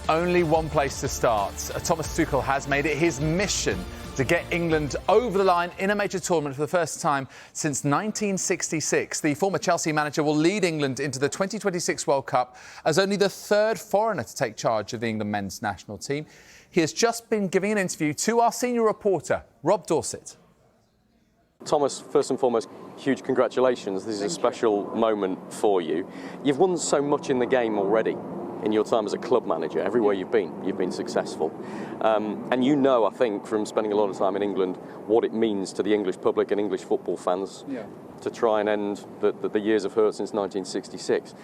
only one place to start. Thomas Tuchel has made it his mission to get England over the line in a major tournament for the first time since 1966. The former Chelsea manager will lead England into the 2026 World Cup as only the third foreigner to take charge of the England men's national team. He has just been giving an interview to our senior reporter, Rob Dorset. Thomas, first and foremost, huge congratulations. This is a special moment for you. You've won so much in the game already in your time as a club manager. Everywhere you've been successful. And you know, I think, from spending a lot of time in England, what it means to the English public and English football fans to try and end the years of hurt since 1966.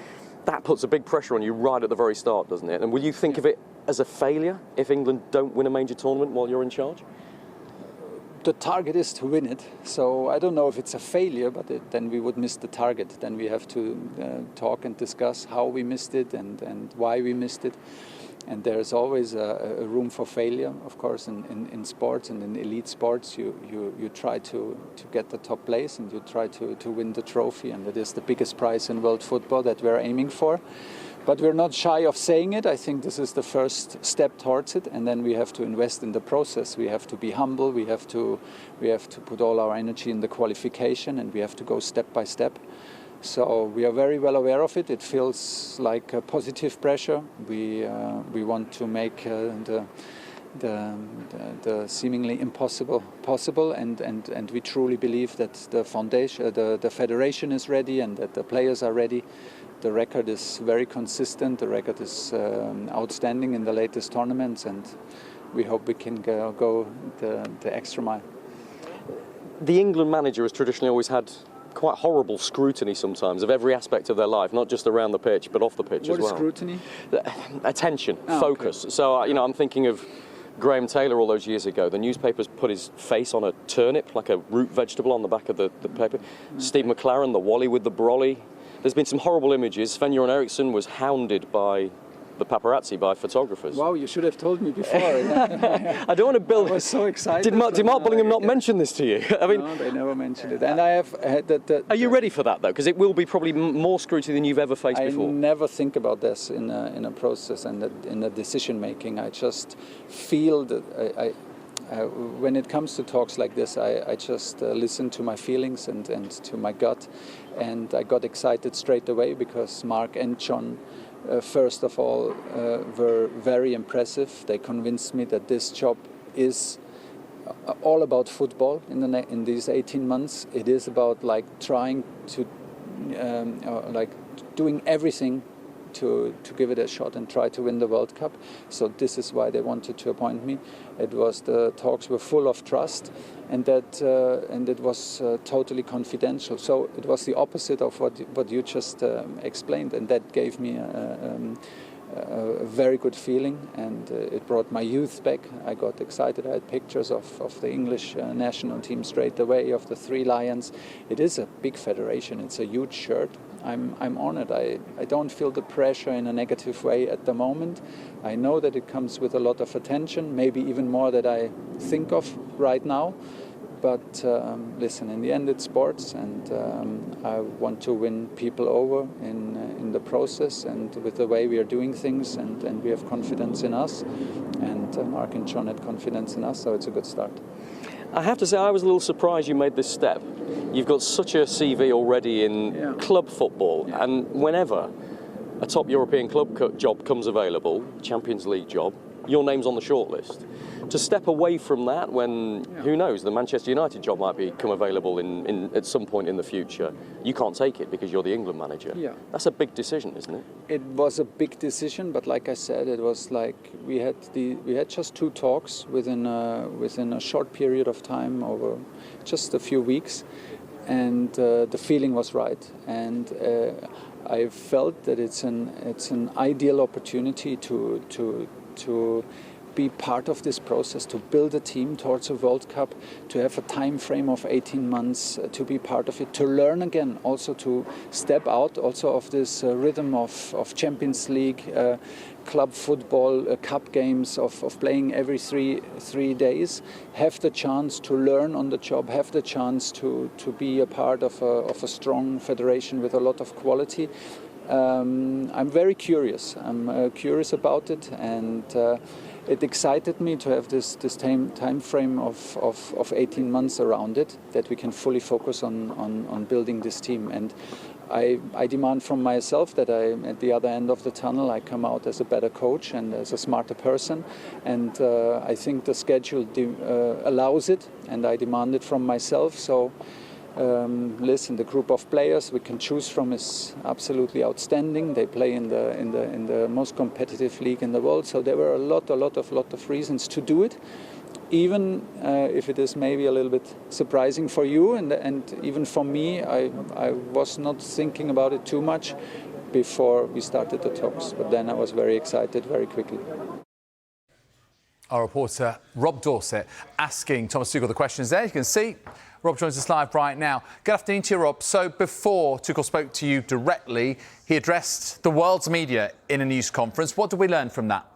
That puts a big pressure on you right at the very start, doesn't it? And will you think of it as a failure if England don't win a major tournament while you're in charge? The target is to win it, so I don't know if it's a failure, but then we would miss the target. Then we have to talk and discuss how we missed it and why we missed it. And there's always a room for failure, of course, in sports and in elite sports. You try to get the top place and you try to win the trophy, and that is the biggest prize in world football that we're aiming for. But we're not shy of saying it. I think this is the first step towards it, and then we have to invest in the process. We have to be humble. We have to put all our energy in the qualification, and we have to go step by step. So we are very well aware of it. It feels like a positive pressure. We want to make the seemingly impossible possible, and we truly believe that the foundation, the federation is ready, and that the players are ready. The record is very consistent. The record is outstanding in the latest tournaments, and we hope we can go the extra mile. The England manager has traditionally always had quite horrible scrutiny sometimes of every aspect of their life, not just around the pitch, but off the pitch as well. What is scrutiny? Attention, focus. Okay. So, I'm thinking of Graham Taylor all those years ago. The newspapers put his face on a turnip, like a root vegetable on the back of the paper. Steve McLaren, the Wally with the brolly. There's been some horrible images. Sven-Göran Eriksson was hounded by the paparazzi, by photographers. Wow, you should have told me before. I don't want to build... I was so excited. Did Mark Bullingham not mention this to you? I mean, no, they never mentioned it. And I have had that. Are you ready for that, though? Because it will be probably more scrutiny than you've ever faced before. I never think about this in a process and in a decision making. I just feel that when it comes to talks like this, I just listen to my feelings and to my gut. And I got excited straight away because Mark and John, first of all, were very impressive. They convinced me that this job is all about football in these 18 months. It is about trying to, doing everything to give it a shot and try to win the World Cup. So this is why they wanted to appoint me. The talks were full of trust, and it was totally confidential. So it was the opposite of what you just explained, and that gave me a very good feeling, and it brought my youth back. I got excited. I had pictures of the English national team straight away, of the three lions. It is a big federation. It's a huge shirt. I'm honored. I don't feel the pressure in a negative way at the moment. I know that it comes with a lot of attention, maybe even more than I think of right now. But listen, in the end it's sports, and I want to win people over in the process and with the way we are doing things, and we have confidence in us, and Mark and John had confidence in us, so it's a good start. I have to say, I was a little surprised you made this step. You've got such a CV already in club football, and whenever a top European club job comes available, Champions League job, your name's on the shortlist. To step away from that when, who knows, the Manchester United job might become available at some point in the future, you can't take it because you're the England manager. Yeah. That's a big decision, isn't it? It was a big decision, but like I said, it was like we had just two talks within a short period of time, over just a few weeks, and the feeling was right, and I felt that it's an ideal opportunity to be part of this process, to build a team towards a World Cup, to have a time frame of 18 months, to be part of it, to learn again, also to step out also of this rhythm of Champions League, club football, cup games, of playing every three days, have the chance to learn on the job, have the chance to be a part of a strong federation with a lot of quality. I'm very curious. I'm curious about it, and it excited me to have this time frame of 18 months around it, that we can fully focus on building this team. And I demand from myself that at the other end of the tunnel, I come out as a better coach and as a smarter person. And I think the schedule allows it, and I demand it from myself. So listen, the group of players we can choose from is absolutely outstanding. They play in the most competitive league in the world. So there were a lot of reasons to do it. Even if it is maybe a little bit surprising for you, and even for me, I was not thinking about it too much before we started the talks. But then I was very excited very quickly. Our reporter Rob Dorset asking Thomas Tuchel the questions there. You can see Rob joins us live right now. Good afternoon to you, Rob. So before Tuchel spoke to you directly, he addressed the world's media in a news conference. What did we learn from that?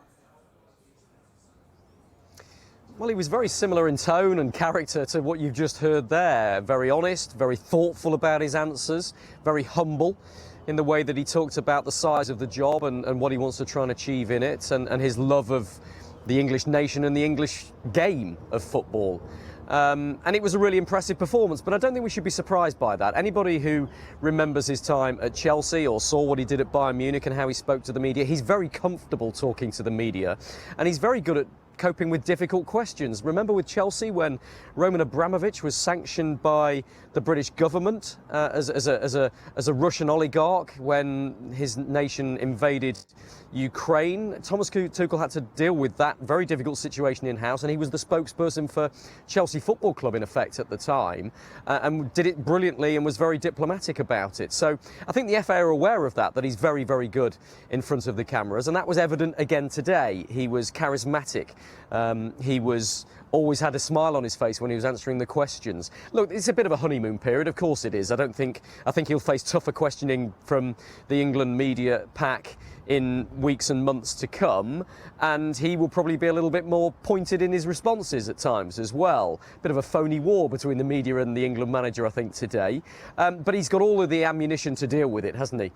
Well, he was very similar in tone and character to what you've just heard there. Very honest, very thoughtful about his answers, very humble in the way that he talked about the size of the job and what he wants to try and achieve in it, and his love of the English nation and the English game of football. And it was a really impressive performance, but I don't think we should be surprised by that. Anybody who remembers his time at Chelsea or saw what he did at Bayern Munich and how he spoke to the media, he's very comfortable talking to the media, and he's very good at coping with difficult questions. Remember with Chelsea when Roman Abramovich was sanctioned by the British government as a Russian oligarch when his nation invaded Ukraine? Thomas Tuchel had to deal with that very difficult situation in-house, and he was the spokesperson for Chelsea Football Club in effect at the time, and did it brilliantly and was very diplomatic about it. So I think the FA are aware of that he's very, very good in front of the cameras, and that was evident again today. He was charismatic. He always had a smile on his face when he was answering the questions. Look, it's a bit of a honeymoon period, of course it is. I think he'll face tougher questioning from the England media pack in weeks and months to come, and he will probably be a little bit more pointed in his responses at times as well. Bit of a phony war between the media and the England manager, I think, today. But he's got all of the ammunition to deal with it, hasn't he?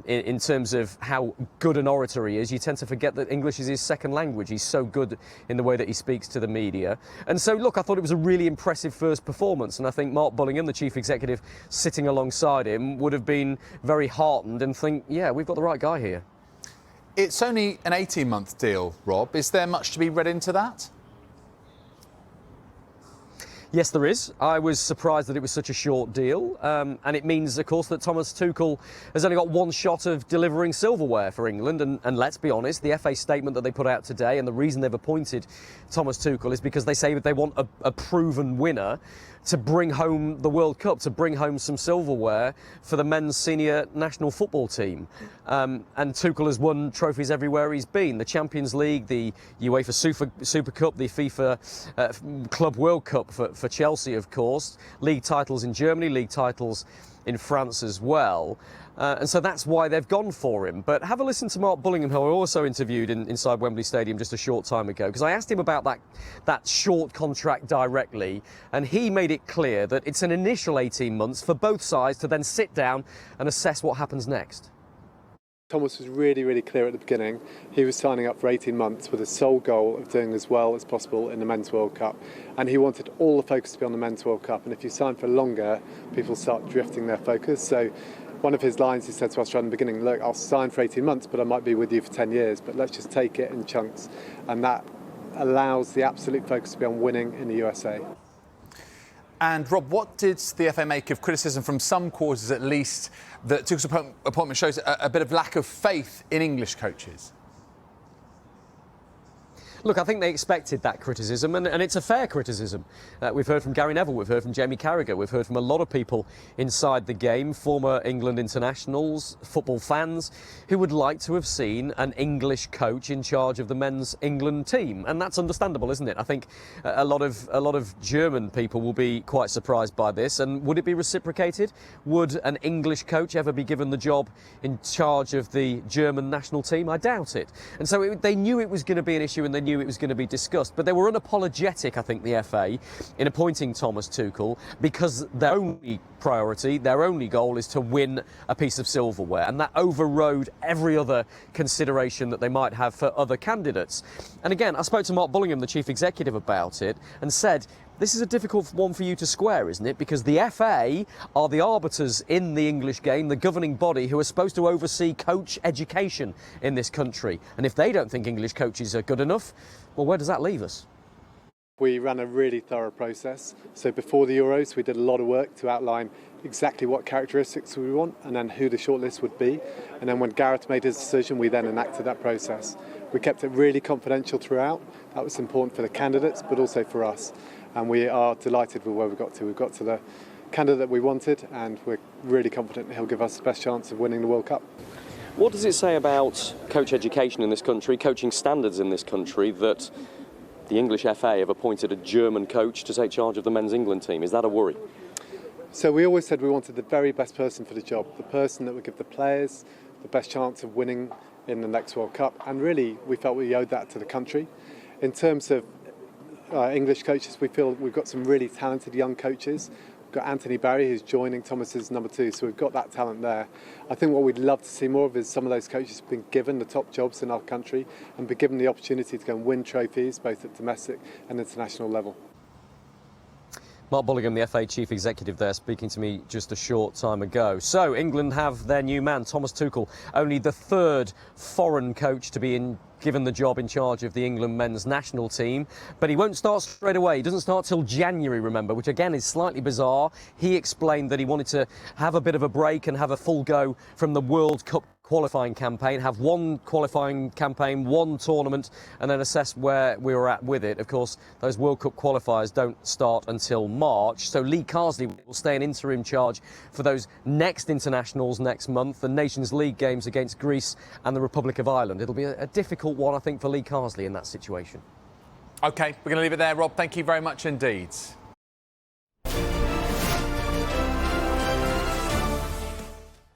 In terms of how good an orator he is. You tend to forget that English is his second language. He's so good in the way that he speaks to the media. And so, look, I thought it was a really impressive first performance, and I think Mark Bullingham, the chief executive, sitting alongside him, would have been very heartened and think, yeah, we've got the right guy here. It's only an 18-month deal, Rob. Is there much to be read into that? Yes, there is. I was surprised that it was such a short deal. And it means, of course, that Thomas Tuchel has only got one shot of delivering silverware for England. And let's be honest, the FA statement that they put out today, and the reason they've appointed Thomas Tuchel is because they say that they want a proven winner to bring home the World Cup, to bring home some silverware for the men's senior national football team. And Tuchel has won trophies everywhere he's been. The Champions League, the UEFA Super Cup, the FIFA Club World Cup for Chelsea, of course. League titles in Germany, league titles in France as well. And so that's why they've gone for him. But have a listen to Mark Bullingham, who I also interviewed inside Wembley Stadium just a short time ago, because I asked him about that short contract directly, and he made it clear that it's an initial 18 months for both sides to then sit down and assess what happens next. Thomas was really, really clear at the beginning. He was signing up for 18 months with the sole goal of doing as well as possible in the Men's World Cup. And he wanted all the focus to be on the Men's World Cup. And if you sign for longer, people start drifting their focus. So one of his lines, he said to us right in the beginning, look, I'll sign for 18 months, but I might be with you for 10 years. But let's just take it in chunks. And that allows the absolute focus to be on winning in the USA. And Rob, what did the FA make of criticism from some quarters, at least, that Tuchel's appointment shows a bit of lack of faith in English coaches? Look, I think they expected that criticism, and it's a fair criticism. We've heard from Gary Neville, we've heard from Jamie Carragher, we've heard from a lot of people inside the game, former England internationals, football fans, who would like to have seen an English coach in charge of the men's England team, and that's understandable, isn't it? I think a lot of German people will be quite surprised by this. And would it be reciprocated? Would an English coach ever be given the job in charge of the German national team? I doubt it. And so they knew it was going to be an issue, and they knew it was going to be discussed. But they were unapologetic, I think, the FA, in appointing Thomas Tuchel, because their only priority, their only goal is to win a piece of silverware. And that overrode every other consideration that they might have for other candidates. And again, I spoke to Mark Bullingham, the chief executive, about it, and said, this is a difficult one for you to square, isn't it? Because the FA are the arbiters in the English game, the governing body who are supposed to oversee coach education in this country. And if they don't think English coaches are good enough, well, where does that leave us? We ran a really thorough process. So before the Euros, we did a lot of work to outline exactly what characteristics we want and then who the shortlist would be. And then when Gareth made his decision, we then enacted that process. We kept it really confidential throughout. That was important for the candidates, but also for us. And we are delighted with where we got to. We've got to the candidate we wanted, and we're really confident he'll give us the best chance of winning the World Cup. What does it say about coach education in this country, coaching standards in this country, that the English FA have appointed a German coach to take charge of the men's England team? Is that a worry? So we always said we wanted the very best person for the job, the person that would give the players the best chance of winning in the next World Cup. And really, we felt we owed that to the country. In terms of English coaches, we feel we've got some really talented young coaches. We've got Anthony Barry, who's joining Thomas's number 2, so we've got that talent there. I think what we'd love to see more of is some of those coaches being given the top jobs in our country and be given the opportunity to go and win trophies, both at domestic and international level. Mark Bullingham, the FA chief executive there, speaking to me just a short time ago. So England have their new man, Thomas Tuchel, only the third foreign coach to be given the job in charge of the England men's national team. But he won't start straight away. He doesn't start till January, remember, which again is slightly bizarre. He explained that he wanted to have a bit of a break and have a full go from the World Cup qualifying campaign, have one qualifying campaign, one tournament, and then assess where we were at with it. Of course, those World Cup qualifiers don't start until March, so Lee Carsley will stay in interim charge for those next internationals next month, the Nations League games against Greece and the Republic of Ireland. It'll be a difficult one, I think, for Lee Carsley in that situation. OK, we're going to leave it there, Rob. Thank you very much indeed.